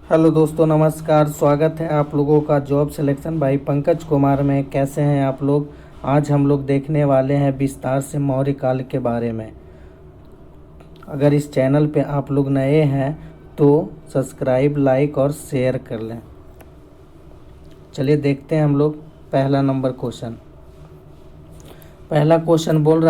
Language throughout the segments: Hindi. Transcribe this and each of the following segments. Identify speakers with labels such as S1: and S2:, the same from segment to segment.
S1: हेलो दोस्तों, नमस्कार। स्वागत है आप लोगों का जॉब सिलेक्शन भाई पंकज कुमार में। कैसे हैं आप लोग? आज हम लोग देखने वाले हैं विस्तार से मौर्य काल के बारे में। अगर इस चैनल पे आप लोग नए हैं तो सब्सक्राइब, लाइक और शेयर कर लें। चलिए देखते हैं हम लोग पहला नंबर क्वेश्चन। पहला क्वेश्चन बोल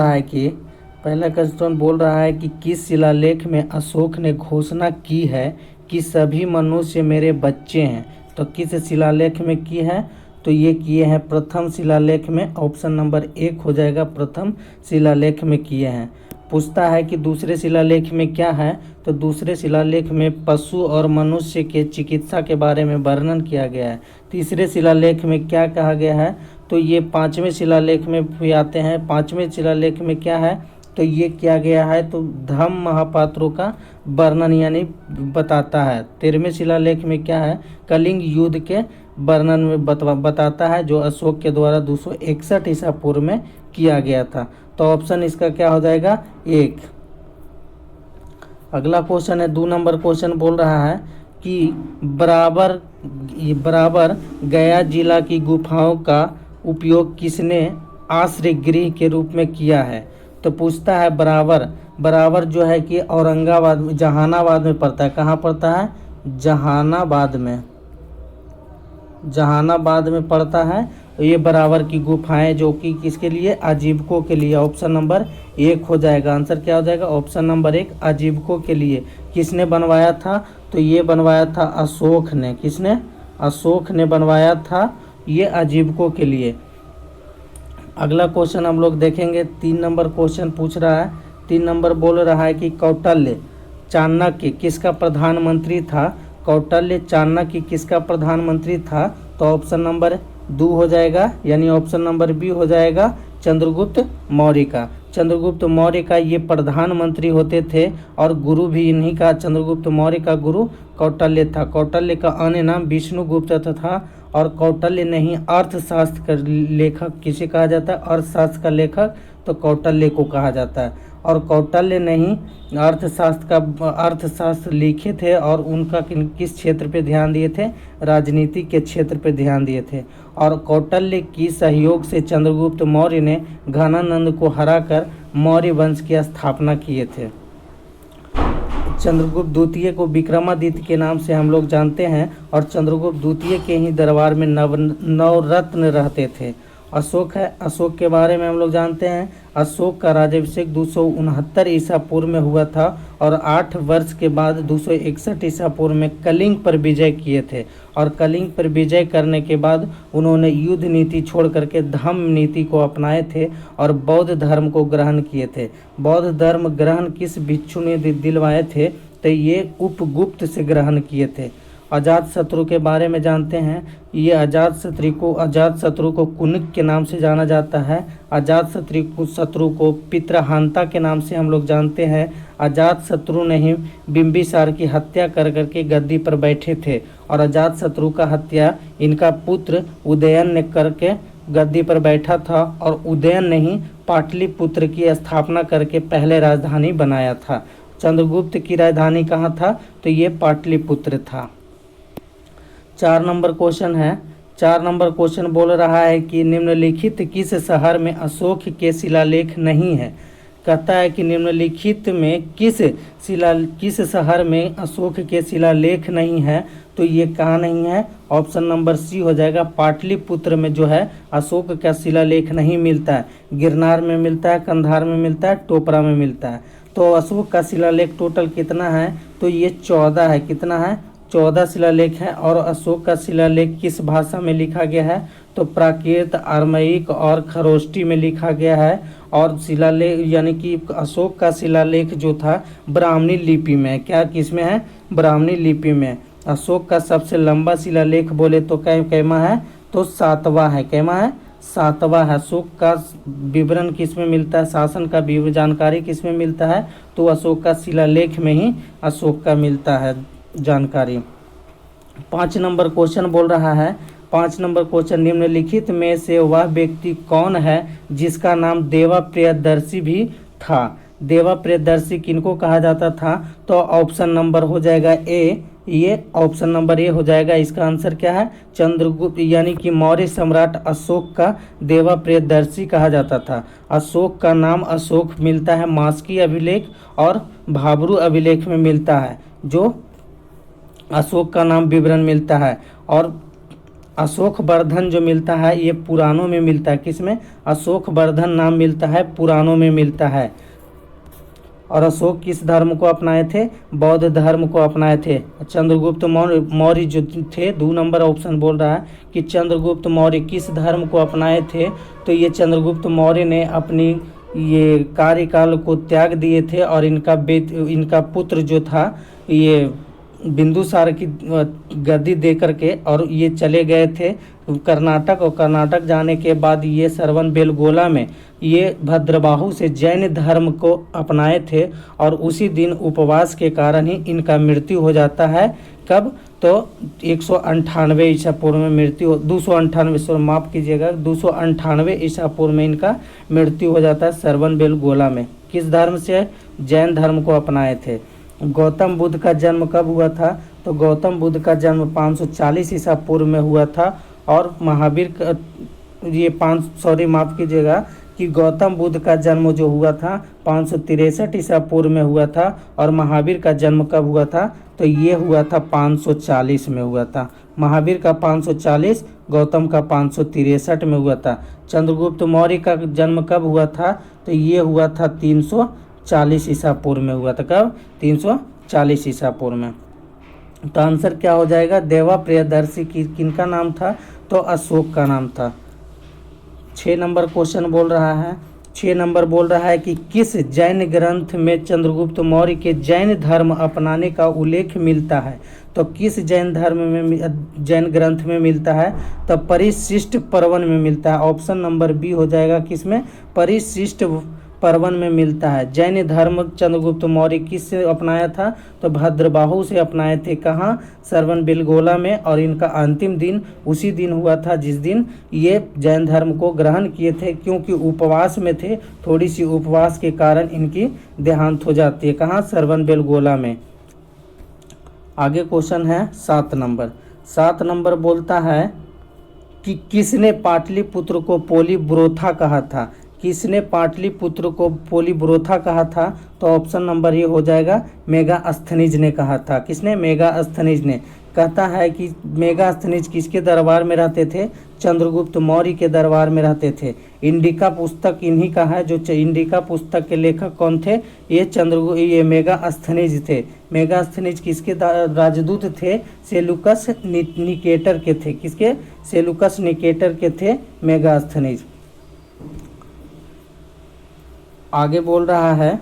S1: रहा है कि किस शिलालेख में अशोक ने घोषणा की है कि सभी मनुष्य मेरे बच्चे हैं। तो किस शिलालेख में की है? तो ये किए हैं प्रथम शिलालेख में। ऑप्शन नंबर 1 हो जाएगा, प्रथम शिलालेख में किए हैं। पूछता है कि दूसरे शिलालेख में क्या है? तो दूसरे शिलालेख में पशु और मनुष्य के चिकित्सा के बारे में वर्णन किया गया है। तीसरे शिलालेख में क्या कहा गया है? तो ये पांचवें शिलालेख में भी आते हैं। पांचवें शिलालेख में क्या है? तो ये किया गया है तो धम्म महापात्रों का वर्णन यानी बताता है। 13वें शिलालेख में क्या है? कलिंग युद्ध के वर्णन में बताता है, जो अशोक के द्वारा 261 ईसा पूर्व में किया गया था। तो ऑप्शन इसका क्या हो जाएगा? 1। अगला क्वेश्चन है 2 नंबर क्वेश्चन बोल रहा है कि बराबर गया जिला की गुफाओं का उपयोग किसने आश्रय गृह के रूप में किया है? तो पूछता है बराबर जो है कि औरंगाबाद जहानाबाद में पड़ता है। कहाँ पड़ता है? जहानाबाद में पड़ता है। तो ये बराबर की गुफाएं जो कि किसके लिए? आजीविकों के लिए। ऑप्शन नंबर 1 हो जाएगा। आंसर क्या हो जाएगा? ऑप्शन नंबर 1 आजीविकों के लिए। किसने बनवाया था? तो ये बनवाया था अशोक ने। किसने? अशोक ने बनवाया था ये आजीविकों के लिए। अगला क्वेश्चन हम लोग देखेंगे। 3 नंबर क्वेश्चन पूछ रहा है। 3 नंबर बोल रहा है कि कौटिल्य चाणक्य किसका प्रधानमंत्री था? कौटिल्य चाणक्य किसका प्रधानमंत्री था? तो ऑप्शन नंबर 2 हो जाएगा, यानी ऑप्शन नंबर बी हो जाएगा, चंद्रगुप्त मौर्य का। चंद्रगुप्त मौर्य का ये प्रधानमंत्री होते थे और गुरु भी इन्हीं का, चंद्रगुप्त मौर्य का गुरु कौटिल्य था। कौटिल्य का अन्य नाम विष्णुगुप्त था। और कौटिल्य नहीं, अर्थशास्त्र का लेखक किसे कहा जाता है? अर्थशास्त्र का लेखक तो कौटिल्य को कहा जाता है। और कौटिल्य नहीं अर्थशास्त्र लिखे थे और उनका किस क्षेत्र पे ध्यान दिए थे? राजनीति के क्षेत्र पे ध्यान दिए थे। और कौटिल्य की सहयोग से चंद्रगुप्त मौर्य ने घनानंद को हराकर मौर्य वंश की स्थापना किए थे। चंद्रगुप्त द्वितीय को विक्रमादित्य के नाम से हम लोग जानते हैं और चंद्रगुप्त द्वितीय के ही दरबार में नवरत्न रहते थे। अशोक है, अशोक के बारे में हम लोग जानते हैं। अशोक का राज्याभिषेक 269 ईसा पूर्व में हुआ था और 8 वर्ष के बाद 261 ईसा पूर्व में कलिंग पर विजय किए थे। और कलिंग पर विजय करने के बाद उन्होंने युद्ध नीति छोड़ करके धम्म नीति को अपनाए थे और बौद्ध धर्म को ग्रहण किए थे। बौद्ध धर्म ग्रहण किस भिक्षु ने दिलवाए थे? तो ये उपगुप्त से ग्रहण किए थे। अजातशत्रु के बारे में जानते हैं। ये अजातशत्रु को कुनिक के नाम से जाना जाता है। अजातशत्रु को पितृहांता के नाम से हम लोग जानते हैं। अजातशत्रु ने ही बिंबिसार की हत्या कर करके गद्दी पर बैठे थे और अजातशत्रु का हत्या इनका पुत्र उदयन ने करके गद्दी पर बैठा था और उदयन ने ही पाटलिपुत्र की स्थापना करके पहले राजधानी बनाया था। चंद्रगुप्त की राजधानी कहाँ था? तो ये पाटलिपुत्र था। 4 नंबर क्वेश्चन है। 4 नंबर क्वेश्चन बोल रहा है कि निम्नलिखित किस शहर में अशोक के शिलालेख नहीं है? कहता है कि निम्नलिखित में किस शहर में अशोक के शिलालेख नहीं है? तो ये कहाँ नहीं है? ऑप्शन नंबर सी हो जाएगा, पाटलिपुत्र में जो है अशोक का शिलालेख नहीं मिलता है। गिरनार में मिलता है, कंधार में मिलता है, टोपरा में मिलता है। तो अशोक का शिलालेख टोटल कितना है? तो ये 14 है। कितना है? 14 शिलालेख है। और अशोक का शिलालेख किस भाषा में लिखा गया है? तो प्राकृत, आर्मयिक और खरोष्टी में लिखा गया है। और शिलालेख यानी कि अशोक का शिलालेख जो था ब्राह्मणी लिपि में। क्या किसमें है? ब्राह्मणी लिपि में। अशोक का सबसे लंबा शिलालेख बोले तो कैमा है? तो 7वां है। कैमा है? 7वां है। अशोक का विवरण किसमें मिलता है? शासन का जानकारी किसमें मिलता है? तो अशोक का शिलालेख में ही अशोक का मिलता है जानकारी। 5 नंबर क्वेश्चन बोल रहा है। 5 नंबर क्वेश्चन, निम्नलिखित में से वह व्यक्ति कौन है जिसका नाम देवा प्रियदर्शी भी था? देवा प्रियदर्शी किनको कहा जाता था? तो ऑप्शन नंबर हो जाएगा ए, ये ऑप्शन नंबर ए हो जाएगा। इसका आंसर क्या है? चंद्रगुप्त यानी कि मौर्य सम्राट अशोक का देवा प्रियदर्शी कहा जाता था। अशोक का नाम अशोक मिलता है मास्की अभिलेख और भाब्रू अभिलेख में मिलता है, जो अशोक का नाम विवरण मिलता है। और अशोक वर्धन जो मिलता है ये पुराणों में मिलता है। किसमें? अशोक वर्धन नाम मिलता है पुराणों में मिलता है। और अशोक किस धर्म को अपनाए थे? बौद्ध धर्म को अपनाए थे। चंद्रगुप्त मौर्य जो थे, 2 नंबर ऑप्शन बोल रहा है कि चंद्रगुप्त मौर्य किस धर्म को अपनाए थे। तो ये चंद्रगुप्त मौर्य ने अपनी ये कार्यकाल को त्याग दिए थे और इनका पुत्र जो था ये बिंदुसार की गद्दी दे करके और ये चले गए थे कर्नाटक। और कर्नाटक जाने के बाद ये श्रवणबेलगोला में ये भद्रबाहु से जैन धर्म को अपनाए थे और उसी दिन उपवास के कारण ही इनका मृत्यु हो जाता है। कब? तो 198 ईसा पूर्व में मृत्यु, 298 माफ़ कीजिएगा, 298 ईसा पूर्व में इनका मृत्यु हो जाता है श्रवणबेलगोला में। किस धर्म से? जैन धर्म को अपनाए थे। गौतम बुद्ध का जन्म कब हुआ था? तो गौतम बुद्ध का जन्म 540 ईसा पूर्व में हुआ था। और महावीर का ये माफ़ कीजिएगा कि गौतम बुद्ध का जन्म जो हुआ था 563 ईसा पूर्व में हुआ था। और महावीर का जन्म कब हुआ था? तो ये हुआ था 540 में हुआ था। महावीर का 540, गौतम का 563 में हुआ था। चंद्रगुप्त मौर्य का जन्म कब हुआ था? तो ये हुआ था 340 ईसा पूर्व में हुआ था। कब? 340 ईसा पूर्व में। तो आंसर क्या हो जाएगा? देवा प्रियदर्शी किनका नाम था? तो अशोक का नाम था। 6 नंबर क्वेश्चन बोल रहा है, 6 नंबर बोल रहा है कि किस जैन ग्रंथ में चंद्रगुप्त मौर्य के जैन धर्म अपनाने का उल्लेख मिलता है? तो किस जैन ग्रंथ में मिलता है? तो परिशिष्ट पर्वन में मिलता है। ऑप्शन नंबर बी हो जाएगा। किसमें? परिशिष्ट पर्वन में मिलता है। जैन धर्म चंद्रगुप्त मौर्य किससे अपनाया था? तो भद्रबाहु से अपनाए थे। कहाँ? श्रवणबेलगोला में। और इनका अंतिम दिन उसी दिन हुआ था जिस दिन ये जैन धर्म को ग्रहण किए थे, क्योंकि उपवास में थे। थोड़ी सी उपवास के कारण इनकी देहांत हो जाती है। कहाँ? श्रवणबेलगोला में। आगे क्वेश्चन है 7 नंबर। 7 नंबर बोलता है कि किसने पाटलिपुत्र को पोलीब्रोथा कहा था? किसने पाटलिपुत्र को पोलीब्रोथा कहा था? तो ऑप्शन नंबर ये हो जाएगा, मेगास्थनीज ने कहा था। किसने? मेगास्थनीज ने। कहता है कि मेगास्थनीज किसके दरबार में रहते थे? चंद्रगुप्त मौर्य के दरबार में रहते थे। इंडिका पुस्तक इन्हीं का है। जो इंडिका पुस्तक के लेखक कौन थे? ये मेगास्थनीज थे। मेगास्थनीज किसके राजदूत थे? सेलुकस निकेटर के थे। किसके? सेलुकस निकेटर के थे मेगास्थनीज। आगे बोल रहा है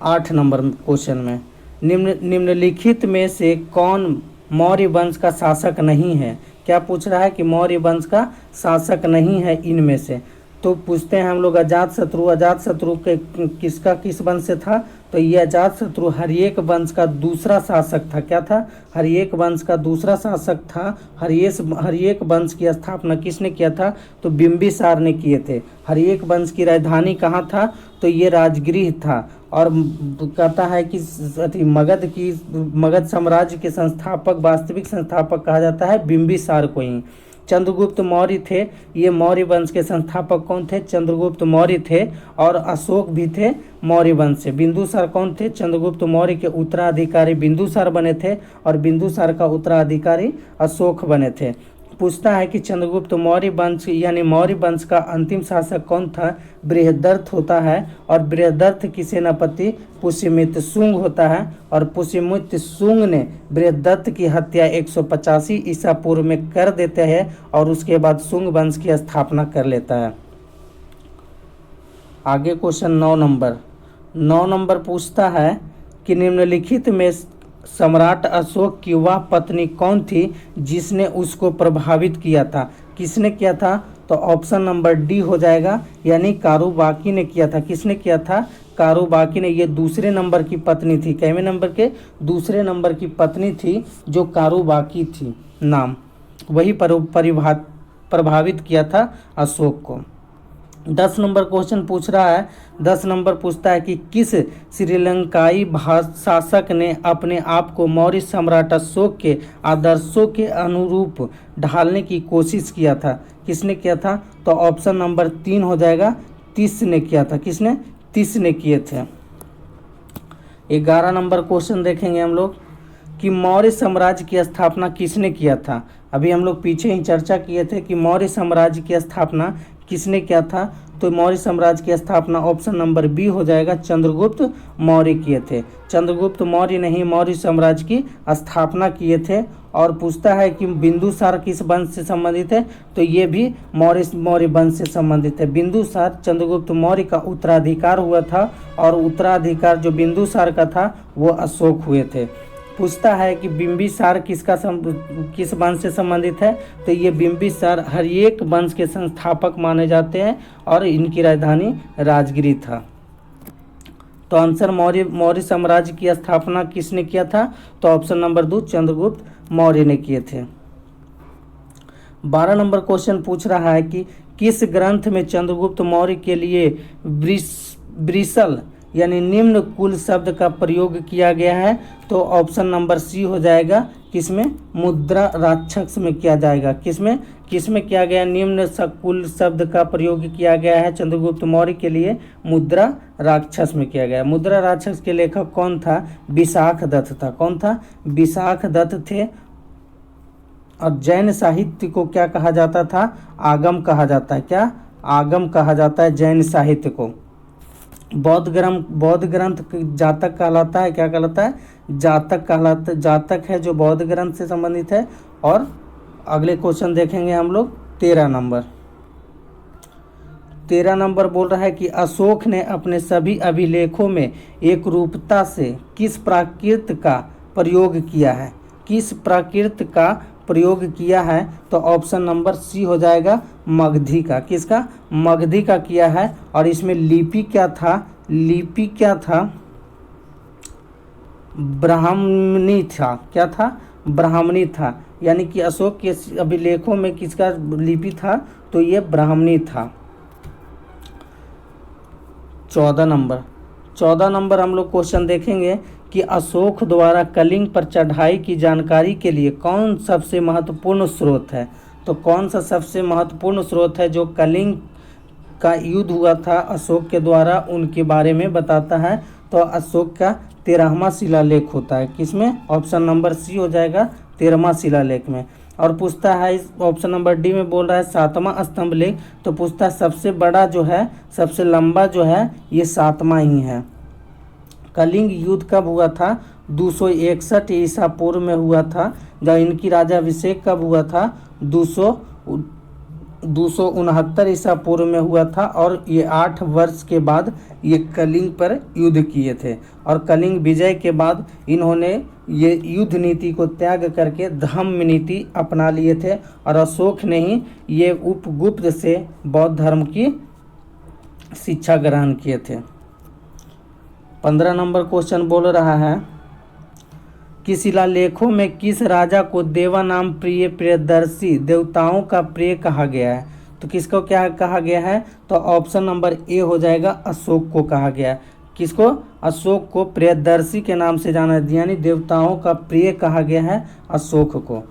S1: 8 नंबर क्वेश्चन में, निम्नलिखित में से कौन मौर्य वंश का शासक नहीं है? क्या पूछ रहा है कि मौर्य वंश का शासक नहीं है इनमें से। तो पूछते हैं हम लोग अजातशत्रु के किस वंश से था? तो ये अजातशत्रु हर्येक वंश का दूसरा शासक था। क्या था? हर्येक वंश का दूसरा शासक था। हर्येक वंश की स्थापना किसने किया था? तो बिंबिसार ने किए थे। हर्येक वंश की राजधानी कहाँ था? तो ये राजगृह था। और कहता है कि मगध साम्राज्य के संस्थापक, वास्तविक संस्थापक कहा जाता है बिंबिसार को ही। चंद्रगुप्त मौर्य थे, ये मौर्य वंश के संस्थापक कौन थे? चंद्रगुप्त मौर्य थे। और अशोक भी थे मौर्य वंश से। बिंदुसार कौन थे? चंद्रगुप्त मौर्य के उत्तराधिकारी बिंदुसार बने थे और बिंदुसार का उत्तराधिकारी अशोक बने थे। पूछता है कि चंद्रगुप्त मौर्य वंश यानी मौर्य वंश का अंतिम शासक कौन था? बृहदर्थ होता है। और बृहदर्थ की सेनापति पुष्यमित्र शुंग होता है। और पुष्यमित्र शुंग ने बृहदर्थ की हत्या 185 ईसा पूर्व में कर देते हैं और उसके बाद शुंग वंश की स्थापना कर लेता है। आगे क्वेश्चन 9 नंबर पूछता है कि निम्नलिखित में सम्राट अशोक की वह पत्नी कौन थी जिसने उसको प्रभावित किया था? किसने किया था? तो ऑप्शन नंबर डी हो जाएगा, यानी कारुबाकी ने किया था। किसने किया था? कारुबाकी ने। ये दूसरे नंबर की पत्नी थी। कैवे नंबर के? दूसरे नंबर की पत्नी थी जो कारुबाकी थी नाम, वही प्रभावित किया था अशोक को। 10 नंबर क्वेश्चन पूछ रहा है, 10 नंबर पूछता है कि किस श्रीलंकाई शासक ने अपने आप को मौर्य सम्राट अशोक के आदर्शों के अनुरूप ढालने की कोशिश किया था? किसने किया था? तो ऑप्शन नंबर 3 हो जाएगा, तीस ने किया था। किसने? तीस ने किए थे। 11 नंबर क्वेश्चन देखेंगे हम लोग कि मौर्य साम्राज्य की स्थापना किसने किया था? अभी हम लोग पीछे ही चर्चा किए थे कि मौर्य साम्राज्य की स्थापना किसने किया था। तो मौर्य साम्राज्य की स्थापना ऑप्शन नंबर बी हो जाएगा, चंद्रगुप्त मौर्य किए थे। चंद्रगुप्त मौर्य ने ही मौर्य साम्राज्य की स्थापना किए थे। और पूछता है कि बिंदुसार किस वंश से संबंधित है? तो ये भी मौर्य वंश से संबंधित है। बिंदुसार चंद्रगुप्त मौर्य का उत्तराधिकार हुआ था और उत्तराधिकार जो बिंदुसार का था वो अशोक हुए थे। पूछता है कि बिंबिसार किस वंश से संबंधित है? तो ये बिंबिसार हर्येक वंश के संस्थापक माने जाते हैं और इनकी राजधानी राजगिरी था। तो आंसर मौर्य साम्राज्य की स्थापना किसने किया था? तो ऑप्शन नंबर 2 चंद्रगुप्त मौर्य ने किए थे। 12 नंबर क्वेश्चन पूछ रहा है कि किस ग्रंथ में चंद्रगुप्त मौर्य के लिए ब्रिसल यानी निम्न कुल शब्द का प्रयोग किया गया है? तो ऑप्शन नंबर सी हो जाएगा, किसमें? मुद्रा राक्षस में किया जाएगा। किसमें किया गया? निम्न कुल शब्द का प्रयोग किया गया है चंद्रगुप्त मौर्य के लिए मुद्रा राक्षस में किया गया। मुद्रा राक्षस के लेखक कौन था? विशाख दत्त था। कौन था? विशाख दत्त थे। और जैन साहित्य को क्या कहा जाता था? आगम कहा जाता है। क्या? आगम कहा जाता है जैन साहित्य को। बौद्ध ग्रंथ जातक कहलाता है। क्या कहलाता है? जातक कहलाता। जातक है जो बौद्ध ग्रंथ से संबंधित है। और अगले क्वेश्चन देखेंगे हम लोग 13 नंबर बोल रहा है कि अशोक ने अपने सभी अभिलेखों में एक रूपता से किस प्राकृत का प्रयोग किया है? किस प्राकृत का प्रयोग किया है? तो ऑप्शन नंबर सी हो जाएगा, मगधी का। किसका? मगधी का किया है। और इसमें लिपि क्या था? लिपि क्या था? ब्राह्मणी था। क्या था? ब्राह्मणी था। यानी कि अशोक के अभिलेखों में किसका लिपि था? तो ये ब्राह्मणी था। 14 नंबर हम लोग क्वेश्चन देखेंगे कि अशोक द्वारा कलिंग पर चढ़ाई की जानकारी के लिए कौन सबसे महत्वपूर्ण स्रोत है? तो कौन सा सबसे महत्वपूर्ण स्रोत है जो कलिंग का युद्ध हुआ था अशोक के द्वारा, उनके बारे में बताता है? तो अशोक का 13वां शिलालेख होता है। किसमें? ऑप्शन नंबर सी हो जाएगा, 13वां शिलालेख में। और पूछता है इस ऑप्शन नंबर डी में बोल रहा है 7वां स्तंभ लेख। तो पूछता है सबसे बड़ा जो है, सबसे लंबा जो है, ये 7वां ही है। कलिंग युद्ध कब हुआ था? 261 ईसा पूर्व में हुआ था। जब इनकी राजाभिषेक कब हुआ था? 269 ईसा पूर्व में हुआ था। और ये 8 वर्ष के बाद ये कलिंग पर युद्ध किए थे। और कलिंग विजय के बाद इन्होंने ये युद्ध नीति को त्याग करके धम्म नीति अपना लिए थे। और अशोक ने ही ये उपगुप्त से बौद्ध धर्म की शिक्षा ग्रहण किए थे। 15 नंबर क्वेश्चन बोल रहा है कि शिलालेखों में किस राजा को देवा नाम प्रिय प्रियदर्शी देवताओं का प्रिय कहा गया है? तो किसको क्या कहा गया है? तो ऑप्शन नंबर ए हो जाएगा, अशोक को कहा गया है। किसको? अशोक को प्रियदर्शी के नाम से जाना, यानी देवताओं का प्रिय कहा गया है अशोक को।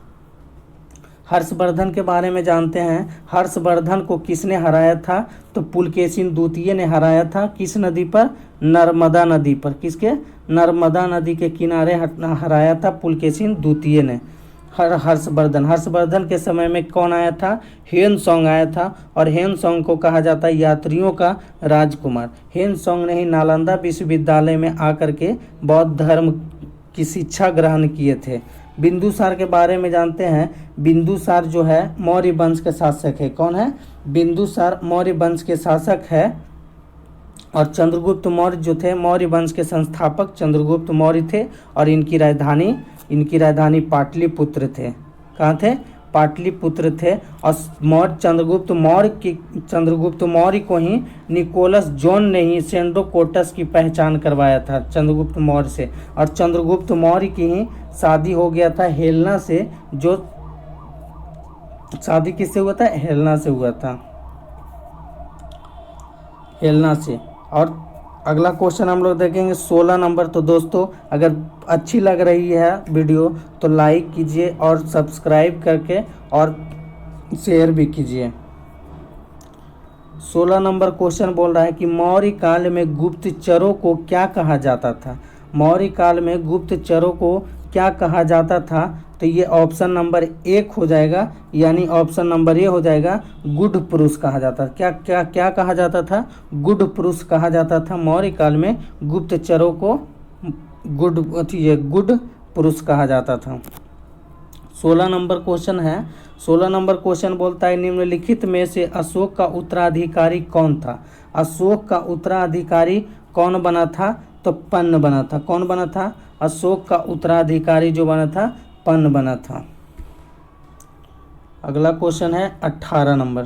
S1: हर्षवर्धन के बारे में जानते हैं। हर्षवर्धन को किसने हराया था? तो पुलकेशिन द्वितीय ने हराया था। किस नदी पर? नर्मदा नदी पर। किसके? नर्मदा नदी के किनारे हराया था पुलकेशिन द्वितीय ने हर्षवर्धन के समय में कौन आया था? ह्वेनसांग आया था। और ह्वेनसांग को कहा जाता है यात्रियों का राजकुमार। ह्वेनसांग ने ही नालंदा विश्वविद्यालय में आकर के बौद्ध धर्म की शिक्षा ग्रहण किए थे। बिंदुसार के बारे में जानते हैं। बिंदुसार जो है मौर्य वंश के शासक है। कौन है? बिंदुसार मौर्य वंश के शासक है। और चंद्रगुप्त मौर्य जो थे मौर्य वंश के संस्थापक चंद्रगुप्त मौर्य थे। और इनकी राजधानी पाटलिपुत्र थे। कहाँ थे? पाटलिपुत्र थे। और चंद्रगुप्त मौर्य को ही निकोलस जॉन ने ही सेंडोकोटस की पहचान करवाया था चंद्रगुप्त मौर्य से। और चंद्रगुप्त मौर्य की ही शादी हो गया था हेलेना से। जो शादी किससे हुआ था? हेलेना से हुआ था। हेलना से। और अगला क्वेश्चन हम लोग देखेंगे 16 नंबर। तो दोस्तों अगर अच्छी लग रही है वीडियो तो लाइक कीजिए और सब्सक्राइब करके और शेयर भी कीजिए। 16 नंबर क्वेश्चन बोल रहा है कि मौर्य काल में गुप्तचरों को क्या कहा जाता था। मौर्य काल में गुप्तचरों को क्या कहा जाता था। तो ये ऑप्शन नंबर 1 हो जाएगा, यानी ऑप्शन नंबर ए हो जाएगा, गुड पुरुष कहा जाता था। क्या क्या क्या कहा जाता था? गुड पुरुष कहा जाता था। मौर्य काल में गुप्तचरों को गुड पुरुष कहा जाता था। 16 नंबर क्वेश्चन है। 16 नंबर क्वेश्चन बोलता है निम्नलिखित में से अशोक का उत्तराधिकारी कौन था। अशोक का उत्तराधिकारी कौन बना था? तो पन्न बना था। कौन बना था? अशोक का उत्तराधिकारी जो बना था पन्न बना था। अगला क्वेश्चन है 18 नंबर।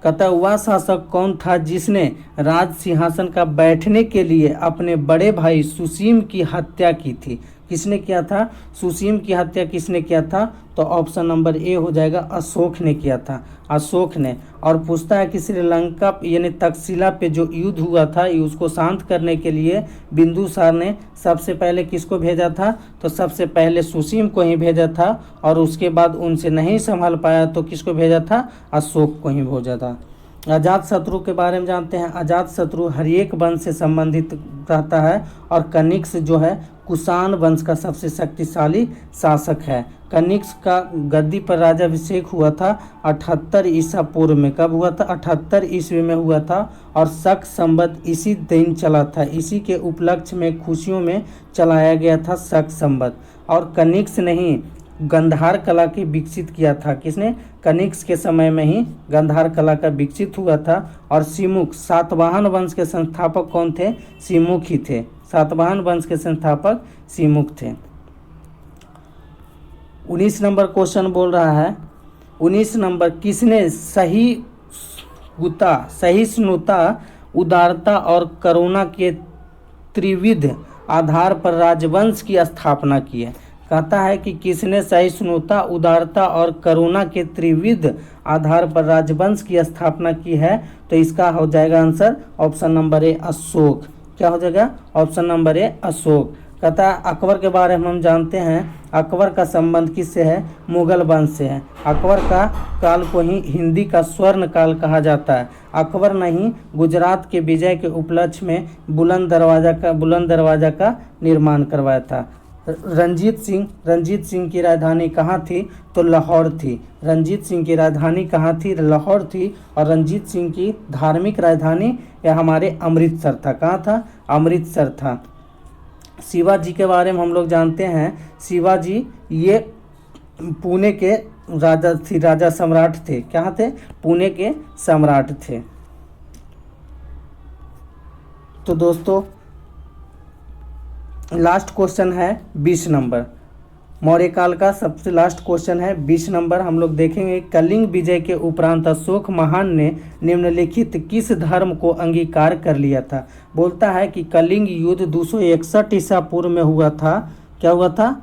S1: कहता है वह शासक कौन था जिसने राज सिंहासन का बैठने के लिए अपने बड़े भाई सुसीम की हत्या की थी। किसने किया था? सुसीम की हत्या किसने किया था? तो ऑप्शन नंबर ए हो जाएगा, अशोक ने किया था। अशोक ने। और पूछता है कि श्रीलंका यानी तक्षशिला पे जो युद्ध हुआ था उसको शांत करने के लिए बिंदुसार ने सबसे पहले किसको भेजा था? तो सबसे पहले सुसीम को ही भेजा था और उसके बाद उनसे नहीं संभाल पाया तो किसको भेजा था? अशोक को ही भेजा था। अजातशत्रु के बारे में जानते हैं। अजातशत्रु हर्येक वंश से संबंधित रहता है और कनिष्क जो है कुषाण वंश का सबसे शक्तिशाली शासक है। कनिष्क का गद्दी पर राज्याभिषेक हुआ था 78 ईसा पूर्व में। कब हुआ था? 78 ईस्वी में हुआ था और शक संवत इसी दिन चला था। इसी के उपलक्ष्य में खुशियों में चलाया गया था शक संवत। और कनिष्क ने ही गंधार कला की विकसित किया था। किसने? कनिष्क के समय में ही गंधार कला का विकसित हुआ था। और सिमुक सातवाहन वंश के संस्थापक कौन थे? सिमुक ही थे। सातवाहन वंश के संस्थापक सिमुक थे। 19 नंबर क्वेश्चन बोल रहा है 19 नंबर किसने सहिष्णुता, उदारता और करुणा के त्रिविध आधार पर राजवंश की स्थापना की है। कहता है कि किसने सहिष्णुता, उदारता और करुणा के त्रिविध आधार पर राजवंश की स्थापना की है। तो इसका हो जाएगा answer option number A, Ashok. क्या हो जाएगा? Option number A, Ashok. कहता है अकबर के बारे में हम जानते हैं। अकबर का संबंध किससे है? मुगल वंश से है। अकबर का काल को ही हिंदी का स्वर्ण काल कहा जाता है। अकबर ने ही गुजरात के विजय के उपलक्ष्य में बुलंद दरवाजा का निर्माण करवाया था। रंजीत सिंह की राजधानी कहाँ थी? तो लाहौर थी। रंजीत सिंह की राजधानी कहाँ थी? लाहौर थी। और रंजीत सिंह की धार्मिक राजधानी यह हमारे अमृतसर था। कहाँ था? अमृतसर था। शिवाजी के बारे में हम लोग जानते हैं। शिवाजी ये पुणे के राजा सम्राट थे। क्या थे? पुणे के सम्राट थे। तो दोस्तों लास्ट क्वेश्चन है 20 नंबर। मौर्य काल का सबसे लास्ट क्वेश्चन है 20 नंबर। हम लोग देखेंगे कलिंग विजय के उपरांत अशोक महान ने निम्नलिखित किस धर्म को अंगीकार कर लिया था। बोलता है कि कलिंग युद्ध 261 ईसा पूर्व में हुआ था। क्या हुआ था?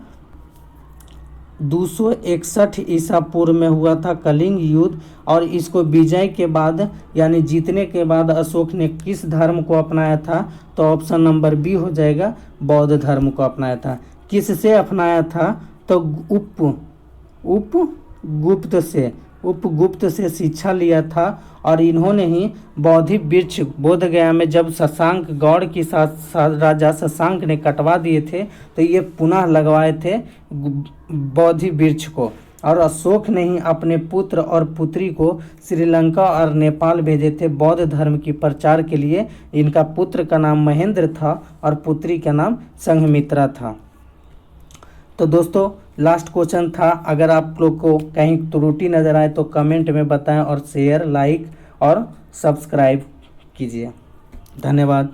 S1: 261 ईसा पूर्व में हुआ था कलिंग युद्ध। और इसको विजय के बाद यानी जीतने के बाद अशोक ने किस धर्म को अपनाया था? तो ऑप्शन नंबर बी हो जाएगा, बौद्ध धर्म को अपनाया था। किससे अपनाया था? तो उपगुप्त से शिक्षा लिया था। और इन्होंने ही बौद्धि वृक्ष बोध गया में जब शशांक गौड़ के साथ राजा शशांक ने कटवा दिए थे तो ये पुनः लगवाए थे बौद्धि वृक्ष को। और अशोक ने ही अपने पुत्र और पुत्री को श्रीलंका और नेपाल भेजे थे बौद्ध धर्म की प्रचार के लिए। इनका पुत्र का नाम महेंद्र था और पुत्री का नाम संघमित्रा था। तो दोस्तों लास्ट क्वेश्चन था। अगर आप लोग को कहीं त्रुटि नज़र आए तो कमेंट में बताएं और शेयर, लाइक और सब्सक्राइब कीजिए। धन्यवाद।